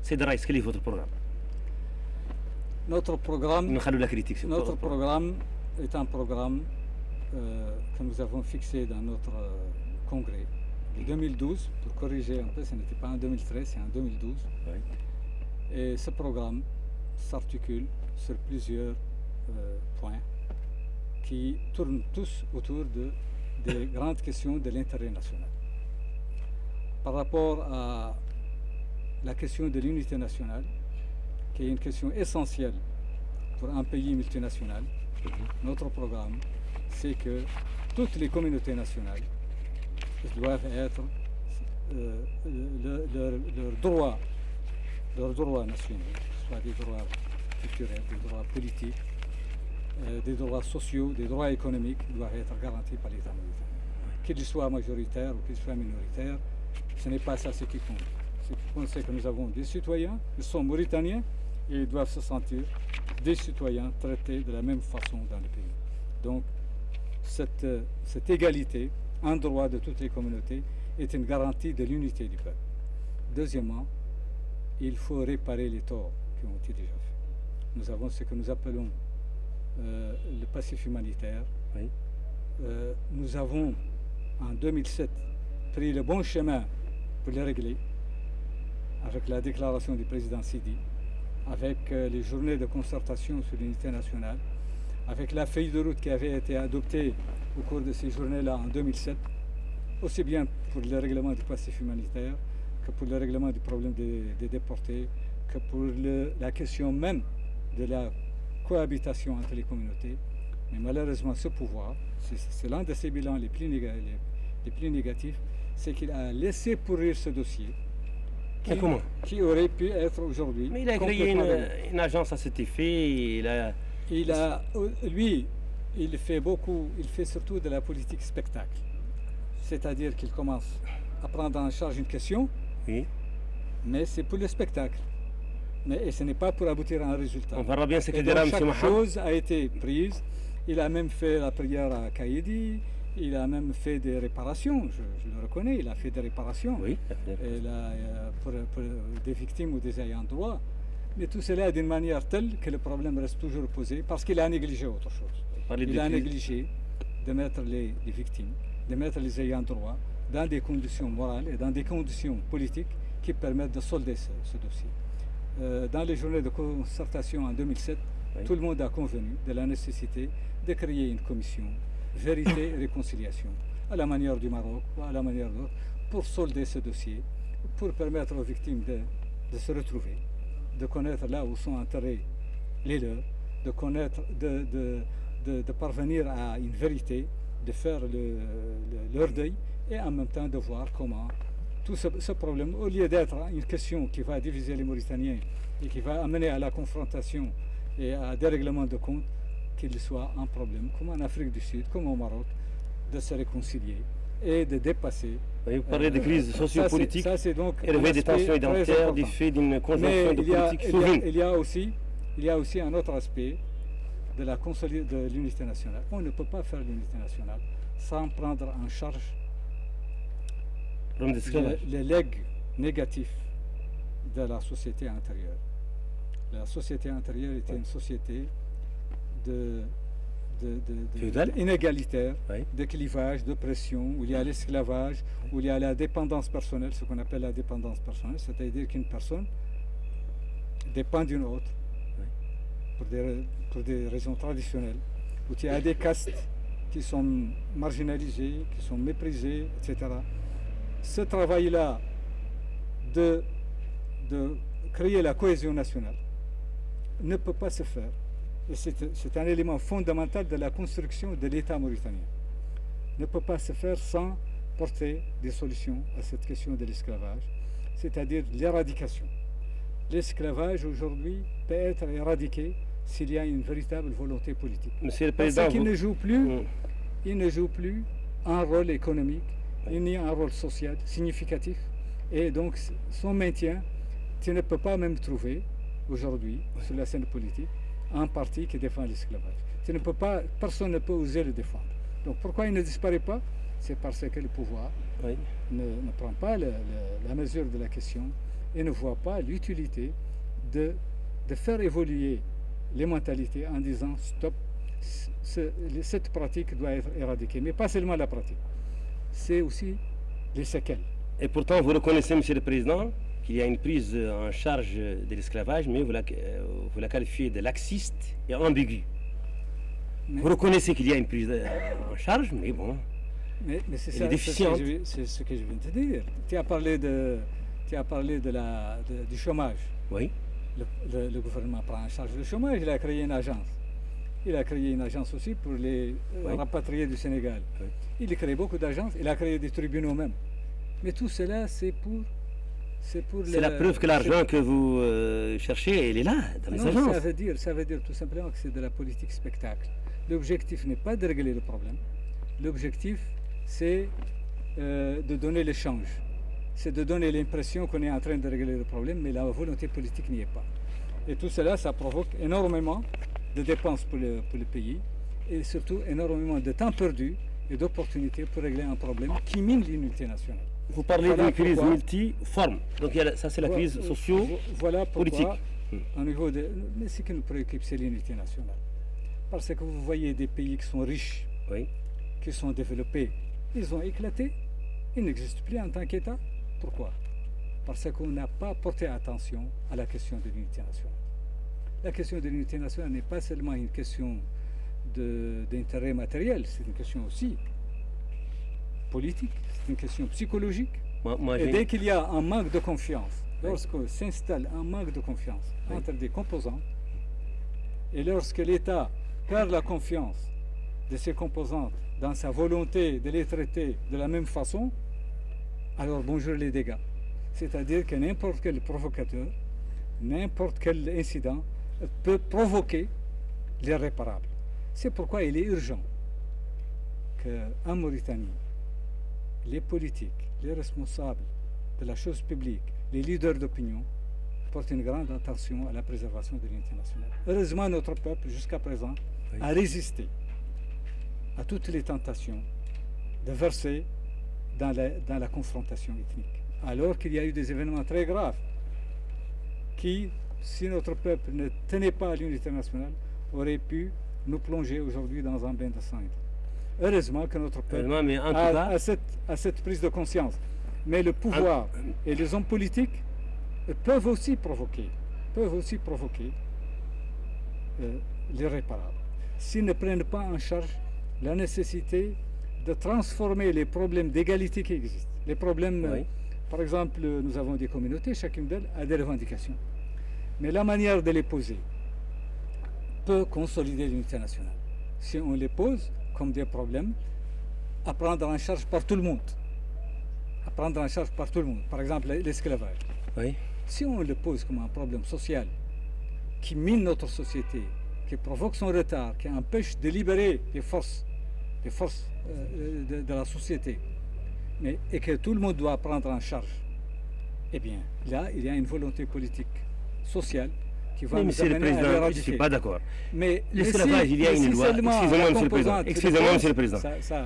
C'est de quel est votre programme? Notre programme, notre programme est un programme que nous avons fixé dans notre congrès de 2012, pour corriger un peu, ce n'était pas en 2013, c'est en 2012. Oui. Et ce programme s'articule sur plusieurs points qui tournent tous autour des grandes questions de l'intérêt national. Par rapport à la question de l'unité nationale, qui est une question essentielle pour un pays multinational, notre programme, c'est que toutes les communautés nationales doivent être leurs droits nationaux, soit des droits culturels, des droits politiques, des droits sociaux, des droits économiques, doivent être garantis par l'État mauritanien. Qu'ils soient majoritaires ou qu'ils soient minoritaires, ce n'est pas ça ce qui compte. Ce qui compte, c'est que nous avons des citoyens, ils sont mauritaniens et ils doivent se sentir des citoyens traités de la même façon dans le pays. Donc, cette égalité en droit de toutes les communautés est une garantie de l'unité du peuple. Deuxièmement, il faut réparer les torts qui ont été déjà faits. Nous avons ce que nous appelons le passif humanitaire. Oui. Nous avons, en 2007, pris le bon chemin pour les régler, avec la déclaration du président Sidi, avec les journées de concertation sur l'unité nationale, avec la feuille de route qui avait été adoptée au cours de ces journées-là en 2007, aussi bien pour le règlement du passif humanitaire que pour le règlement du problème des déportés, que pour la question même de la cohabitation entre les communautés. Mais malheureusement, ce pouvoir, c'est l'un de ses bilans les plus négatifs, c'est qu'il a laissé pourrir ce dossier qui aurait pu être aujourd'hui. Mais il a créé une agence à cet effet. Il fait surtout de la politique spectacle. C'est-à-dire qu'il commence à prendre en charge une question, oui, mais c'est pour le spectacle. Mais ce n'est pas pour aboutir à un résultat. On verra bien ce que dira M. Chaque chose a été prise. Il a même fait la prière à Kaïdi. Il a même fait des réparations, je le reconnais, il a fait des réparations, oui, pour des victimes ou des ayants droit. Mais tout cela d'une manière telle que le problème reste toujours posé parce qu'il a négligé autre chose. Il a négligé de mettre les victimes, de mettre les ayants droit dans des conditions morales et dans des conditions politiques qui permettent de solder ce dossier. Dans les journées de concertation en 2007, oui, tout le monde a convenu de la nécessité de créer une commission vérité et réconciliation, à la manière du Maroc ou à la manière d'autres, pour solder ce dossier, pour permettre aux victimes de se retrouver, de connaître là où sont enterrés les leurs, de connaître, de parvenir à une vérité, de faire leur deuil et en même temps de voir comment tout ce problème, au lieu d'être une question qui va diviser les Mauritaniens et qui va amener à la confrontation et à des règlements de compte, qu'il soit un problème, comme en Afrique du Sud, comme au Maroc, de se réconcilier et de dépasser. Vous parlez de crise sociopolitique et des tensions identitaires du fait d'une conjonction de politique souveraine. Il y a aussi un autre aspect de l'unité nationale. On ne peut pas faire l'unité nationale sans prendre en charge les legs négatifs de la société antérieure. La société antérieure était une société inégalitaire, oui, de clivage, de pression, où il y a l'esclavage, où il y a la dépendance personnelle, ce qu'on appelle la dépendance personnelle, c'est-à-dire qu'une personne dépend d'une autre, oui, pour des raisons traditionnelles, où il y a des castes qui sont marginalisées, qui sont méprisées, etc. Ce travail-là de créer la cohésion nationale ne peut pas se faire. Et c'est un élément fondamental de la construction de l'État mauritanien. Ne peut pas se faire sans porter des solutions à cette question de l'esclavage, c'est-à-dire l'éradication. L'esclavage aujourd'hui peut être éradiqué s'il y a une véritable volonté politique. Monsieur le Président, parce qu'il ne joue plus un rôle économique, ni un rôle social significatif. Et donc son maintien, tu ne peux pas même trouver aujourd'hui sur la scène politique un parti qui défend l'esclavage. Personne ne peut oser le défendre. Donc pourquoi il ne disparaît pas? C'est parce que le pouvoir, oui, ne prend pas la mesure de la question et ne voit pas l'utilité de faire évoluer les mentalités en disant stop, cette pratique doit être éradiquée. Mais pas seulement la pratique, c'est aussi les séquelles. Et pourtant, vous reconnaissez, Monsieur le Président, qu'il y a une prise en charge de l'esclavage, mais vous la qualifiez de laxiste et ambiguë. Vous reconnaissez qu'il y a une prise en charge, mais bon, mais c'est ça, déficiente. C'est ce que je viens de te dire. Tu as parlé du chômage. Oui. Le gouvernement prend en charge le chômage, il a créé une agence. Il a créé une agence aussi pour les rapatriés du Sénégal. Oui. Il a créé beaucoup d'agences, il a créé des tribunaux même. Mais tout cela, c'est la preuve que l'argent que vous cherchez, il est là, dans les agences. Ça veut dire tout simplement que c'est de la politique spectacle. L'objectif n'est pas de régler le problème. L'objectif, c'est de donner l'échange. C'est de donner l'impression qu'on est en train de régler le problème, mais la volonté politique n'y est pas. Et tout cela, ça provoque énormément de dépenses pour le pays et surtout énormément de temps perdu et d'opportunités pour régler un problème qui mine l'unité nationale. Vous parlez d'une crise multiforme. Donc ça, c'est la crise socio-politique. Mais ce qui nous préoccupe, c'est l'unité nationale. Parce que vous voyez des pays qui sont riches, qui sont développés, ils ont éclaté, ils n'existent plus en tant qu'État. Pourquoi? Parce qu'on n'a pas porté attention à la question de l'unité nationale. La question de l'unité nationale n'est pas seulement une question d'intérêt matériel, c'est une question aussi politique, c'est une question psychologique. Et dès qu'il y a un manque de confiance, lorsque s'installe un manque de confiance entre des composants, et lorsque l'État perd la confiance de ses composantes dans sa volonté de les traiter de la même façon, alors bonjour les dégâts. C'est-à-dire que n'importe quel provocateur, n'importe quel incident peut provoquer l'irréparable. C'est pourquoi il est urgent qu'en Mauritanie, les politiques, les responsables de la chose publique, les leaders d'opinion portent une grande attention à la préservation de l'unité nationale. Heureusement, notre peuple, jusqu'à présent, a résisté à toutes les tentations de verser dans la confrontation ethnique. Alors qu'il y a eu des événements très graves qui, si notre peuple ne tenait pas à l'unité nationale, auraient pu nous plonger aujourd'hui dans un bain de sang. Heureusement que notre peuple a cette prise de conscience. Mais le pouvoir et les hommes politiques peuvent aussi provoquer l'irréparable. S'ils ne prennent pas en charge la nécessité de transformer les problèmes d'égalité qui existent. Les problèmes, par exemple, nous avons des communautés, chacune d'elles a des revendications. Mais la manière de les poser peut consolider l'unité nationale. Si on les pose comme des problèmes à prendre en charge par tout le monde. Par exemple, l'esclavage. Si on le pose comme un problème social qui mine notre société, qui provoque son retard, qui empêche de libérer les forces de la société, et que tout le monde doit prendre en charge, eh bien, là, il y a une volonté politique, sociale, qui va nous amener à l'éradiquer. Je ne suis pas d'accord. Mais l'esclavage, il y a une loi. Excusez-moi, Monsieur le Président.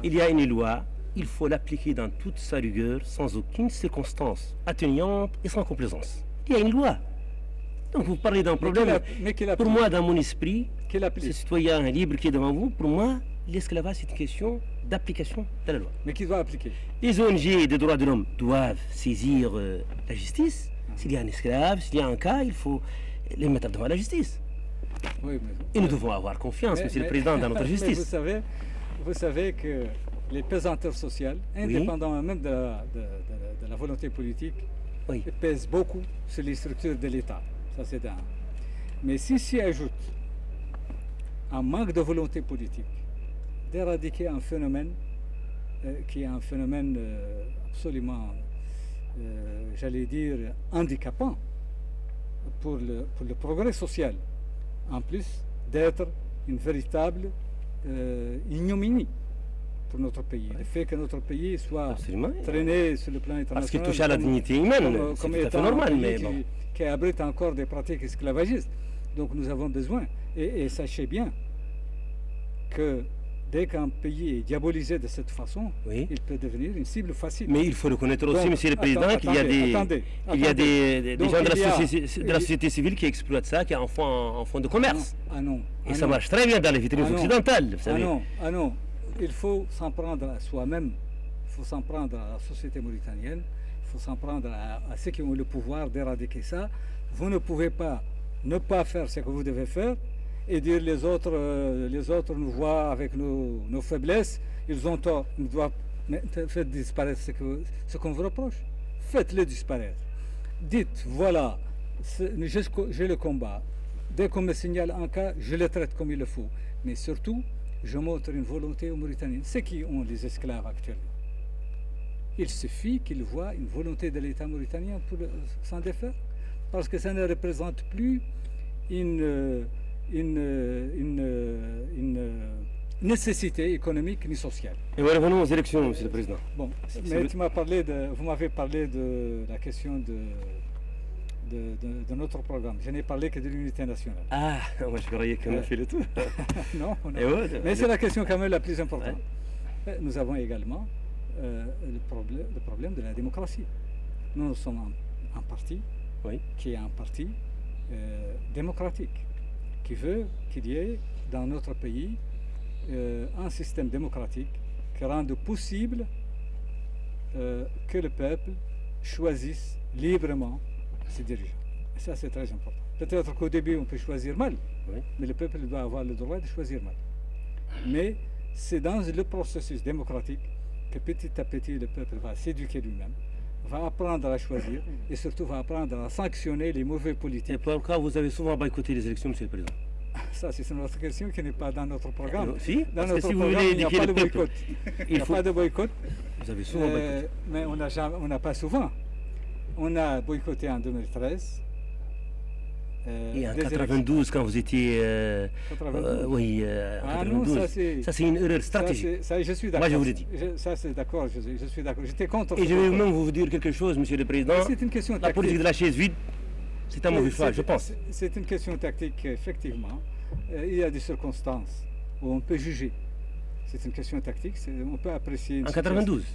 Il y a une loi, il faut l'appliquer dans toute sa rigueur, sans aucune circonstance atténuante et sans complaisance. Il y a une loi. Donc vous parlez d'un problème. Pour moi, dans mon esprit, ce citoyen libre qui est devant vous, pour moi, l'esclavage, c'est une question d'application de la loi. Mais qui doit appliquer? Les ONG des droits de l'homme doivent saisir la justice. S'il y a un esclave, s'il y a un cas, il faut les mettre devant la justice. Et nous devons avoir confiance, Monsieur le Président, dans notre justice. Vous savez que les pesanteurs sociales, indépendamment même de la volonté politique, pèsent beaucoup sur les structures de l'État. Ça, c'est un. Mais si s'y ajoute un manque de volonté politique d'éradiquer un phénomène qui est un phénomène absolument, j'allais dire, handicapant pour le progrès social, en plus d'être une véritable ignominie pour notre pays. Le fait que notre pays soit traîné sur le plan international. Parce qu'il touche à la dignité humaine, c'est tout à fait normal. Qui abrite encore des pratiques esclavagistes. Donc nous avons besoin, et sachez bien que dès qu'un pays est diabolisé de cette façon, il peut devenir une cible facile. Mais il faut reconnaître aussi, Monsieur le Président, qu'il y a des gens de la société civile qui exploitent ça, qui en font de commerce. Et ça marche très bien dans les vitrines occidentales, vous savez. Non, il faut s'en prendre à soi-même, il faut s'en prendre à la société mauritanienne, il faut s'en prendre à ceux qui ont le pouvoir d'éradiquer ça. Vous ne pouvez pas ne pas faire ce que vous devez faire et dire les autres nous voient avec nos faiblesses, ils ont tort, nous doivent faire disparaître ce qu'on vous reproche. Faites-le disparaître. Dites, voilà, j'ai le combat. Dès qu'on me signale un cas, je le traite comme il le faut. Mais surtout, je montre une volonté aux Mauritaniens. Ceux qui ont les esclaves actuellement, il suffit qu'ils voient une volonté de l'État mauritanien pour s'en défaire. Parce que ça ne représente plus une nécessité économique ni sociale. Et voilà, revenons aux élections, Monsieur le Président. Bon, mais vous m'avez parlé de la question de notre programme. Je n'ai parlé que de l'unité nationale. Ah, moi je croyais qu'on a fait le tout. Non. Mais c'est la question quand même la plus importante. Ouais. Nous avons également le problème de la démocratie. Nous sommes un parti qui est un parti démocratique, qui veut qu'il y ait dans notre pays un système démocratique qui rende possible que le peuple choisisse librement ses dirigeants. Et ça, c'est très important. Peut-être qu'au début, on peut choisir mal, mais le peuple doit avoir le droit de choisir mal. Mais c'est dans le processus démocratique que petit à petit, le peuple va s'éduquer lui-même, va apprendre à choisir et surtout va apprendre à sanctionner les mauvais politiques. Et pourquoi vous avez souvent boycotté les élections, Monsieur le Président? Ça, c'est une autre question qui n'est pas dans notre programme. Si, dans notre programme, il n'y a pas de boycott. Il n'y a pas de boycott. Vous avez souvent boycotté. Mais on n'a pas souvent. On a boycotté en 2013. Et en 92, quand vous étiez... 92. Oui, en 92. Ça, c'est une erreur stratégique. Ça, je suis d'accord. Moi, je vous le dis. Ça, c'est d'accord. Je suis d'accord. J'étais contre. Et je vais même vous dire quelque chose, Monsieur le Président. C'est une question tactique. La politique de la chaise vide, c'est un mauvais choix, je pense. C'est une question tactique, effectivement. Il y a des circonstances où on peut juger. C'est une question tactique. On peut apprécier... En 92?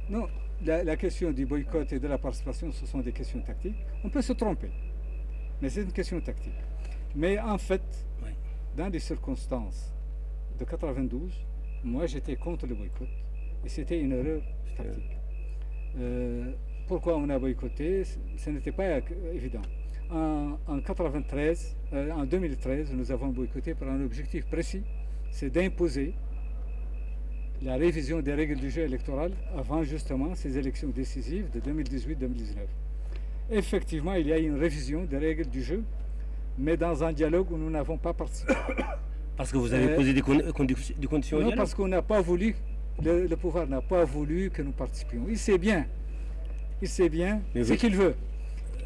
Non. La question du boycott et de la participation, ce sont des questions tactiques. On peut se tromper. Mais c'est une question tactique. Mais en fait, dans les circonstances de 92, moi j'étais contre le boycott et c'était une erreur tactique. Pourquoi on a boycotté? Ce n'était pas évident. En 2013, nous avons boycotté pour un objectif précis, c'est d'imposer la révision des règles du jeu électoral avant justement ces élections décisives de 2018-2019. Effectivement, il y a une révision des règles du jeu, mais dans un dialogue où nous n'avons pas participé. Parce que vous avez posé des conditions? Non, parce qu'on n'a pas voulu, le pouvoir n'a pas voulu que nous participions. Il sait bien ce qu'il veut.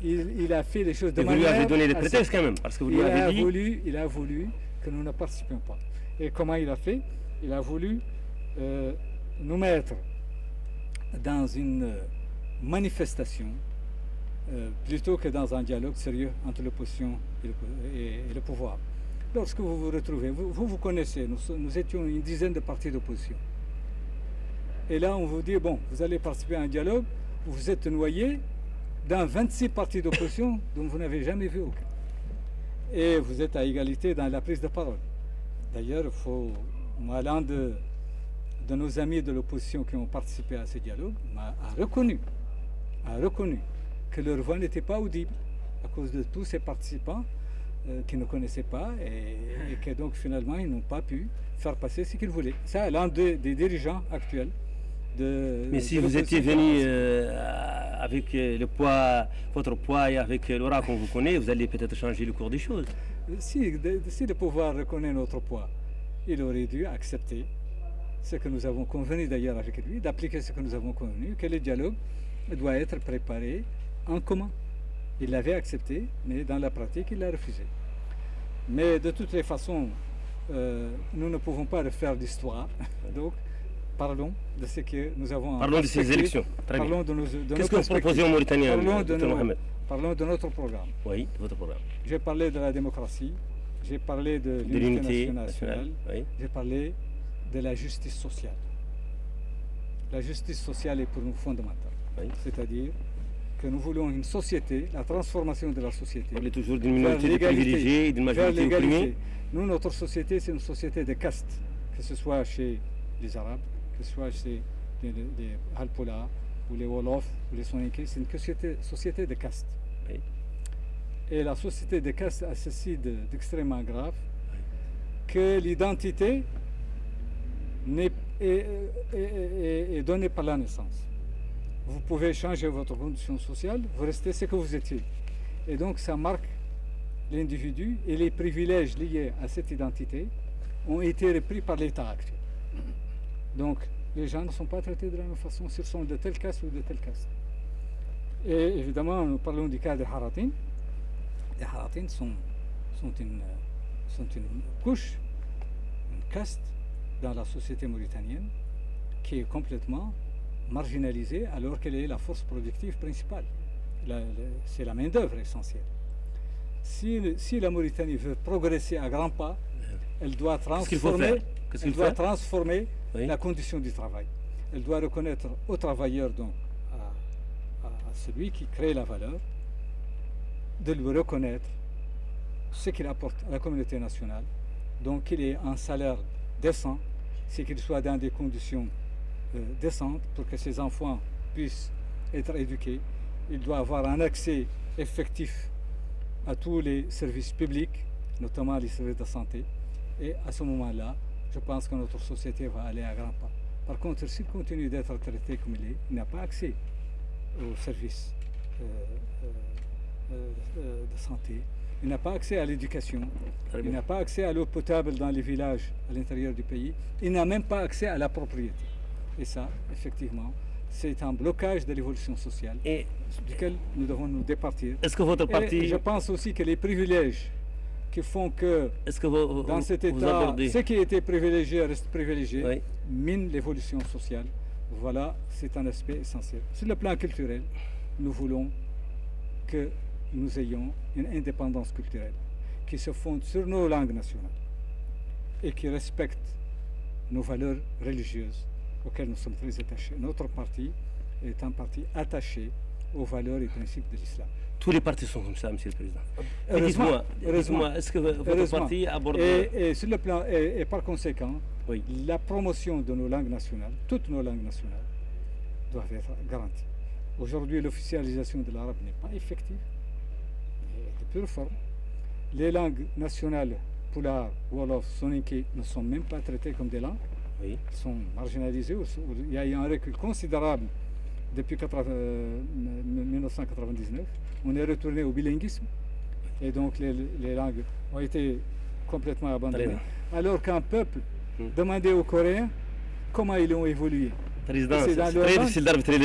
Il a fait les choses de manière... Vous lui avez donné des prétextes quand même, parce que vous lui avez dit... Il a voulu que nous ne participions pas. Et comment il a fait? Il a voulu nous mettre dans une manifestation plutôt que dans un dialogue sérieux entre l'opposition et le pouvoir. Lorsque vous vous retrouvez, vous connaissez, nous étions une dizaine de partis d'opposition. Et là, on vous dit, bon, vous allez participer à un dialogue où vous êtes noyé dans 26 partis d'opposition dont vous n'avez jamais vu aucun. Et vous êtes à égalité dans la prise de parole. D'ailleurs, l'un de nos amis de l'opposition qui ont participé à ce dialogue a reconnu que leur voix n'était pas audible à cause de tous ces participants qui ne connaissaient pas et que donc finalement ils n'ont pas pu faire passer ce qu'ils voulaient. Ça, l'un des dirigeants actuels de... Mais si vous étiez venu avec votre poids et avec l'aura qu'on vous connaît, vous allez peut-être changer le cours des choses. Si le pouvoir reconnaît notre poids, il aurait dû accepter ce que nous avons convenu d'ailleurs avec lui, d'appliquer ce que nous avons convenu, que le dialogue doit être préparé en commun. Il l'avait accepté, mais dans la pratique, il l'a refusé. Mais de toutes les façons, nous ne pouvons pas refaire l'histoire. Donc, parlons de ce que nous avons... Parlons de ces élections. Parlons de Qu'est-ce que vous proposez aux Mauritaniens, Dr Mohamed? Parlons de notre programme. Oui, de votre programme. J'ai parlé de la démocratie, j'ai parlé de l'unité nationale, j'ai parlé de la justice sociale. La justice sociale est pour nous fondamentale. Oui. C'est-à-dire que nous voulons une société, la transformation de la société. On est toujours d'une minorité privilégiée et d'une majorité opprimée. Nous, notre société, c'est une société de castes, que ce soit chez les Arabes, que ce soit chez les Halpola, ou les Wolof, ou les Soninké, c'est une société de castes. Oui. Et la société de castes a ceci d'extrêmement grave, que l'identité est donnée par la naissance. Vous pouvez changer votre condition sociale, vous restez ce que vous étiez. Et donc ça marque l'individu et les privilèges liés à cette identité ont été repris par l'État actuel. Donc les gens ne sont pas traités de la même façon s'ils sont de telle caste ou de telle caste. Et évidemment, nous parlons du cas des Haratin. Les Haratin sont une couche, une caste dans la société mauritanienne qui est complètement marginalisée alors qu'elle est la force productive principale. C'est la main-d'œuvre essentielle. Si la Mauritanie veut progresser à grands pas, elle doit transformer, oui. La condition du travail. Elle doit reconnaître au travailleur, donc à celui qui crée la valeur, de lui reconnaître ce qu'il apporte à la communauté nationale, donc qu'il ait un salaire décent, c'est qu'il soit dans des conditions décentes pour que ses enfants puissent être éduqués. Il doit avoir un accès effectif à tous les services publics, notamment les services de santé. Et à ce moment-là, je pense que notre société va aller à grands pas. Par contre, s'il continue d'être traité comme il n'a pas accès aux services de santé, il n'a pas accès à l'éducation, il n'a pas accès à l'eau potable dans les villages à l'intérieur du pays, il n'a même pas accès à la propriété. Et ça, effectivement, c'est un blocage de l'évolution sociale duquel nous devons nous départir. Est-ce que votre parti... Et je pense aussi que les privilèges qui font que, dans cet État, ce qui était privilégié reste privilégié, oui. Mine l'évolution sociale. Voilà, c'est un aspect essentiel. Sur le plan culturel, nous voulons que nous ayons une indépendance culturelle qui se fonde sur nos langues nationales et qui respecte nos valeurs religieuses auxquelles nous sommes très attachés. Notre parti est un parti attaché aux valeurs et principes de l'islam. Tous les partis sont comme ça, Monsieur le Président. Dites-moi, est-ce que votre parti aborde... Et sur le plan, et par conséquent, oui. La promotion de nos langues nationales, toutes nos langues nationales, doivent être garanties. Aujourd'hui, l'officialisation de l'arabe n'est pas effective, de pure forme. Les langues nationales, Pulaar, Wolof, Soninké, ne sont même pas traitées comme des langues. Oui. Elles sont marginalisées. Il y a eu un recul considérable depuis 1999. On est retourné au bilinguisme et donc les langues ont été complètement abandonnées. Alors qu'un peuple demandait aux Coréens comment ils ont évolué. C'est très difficile d'arbitrer les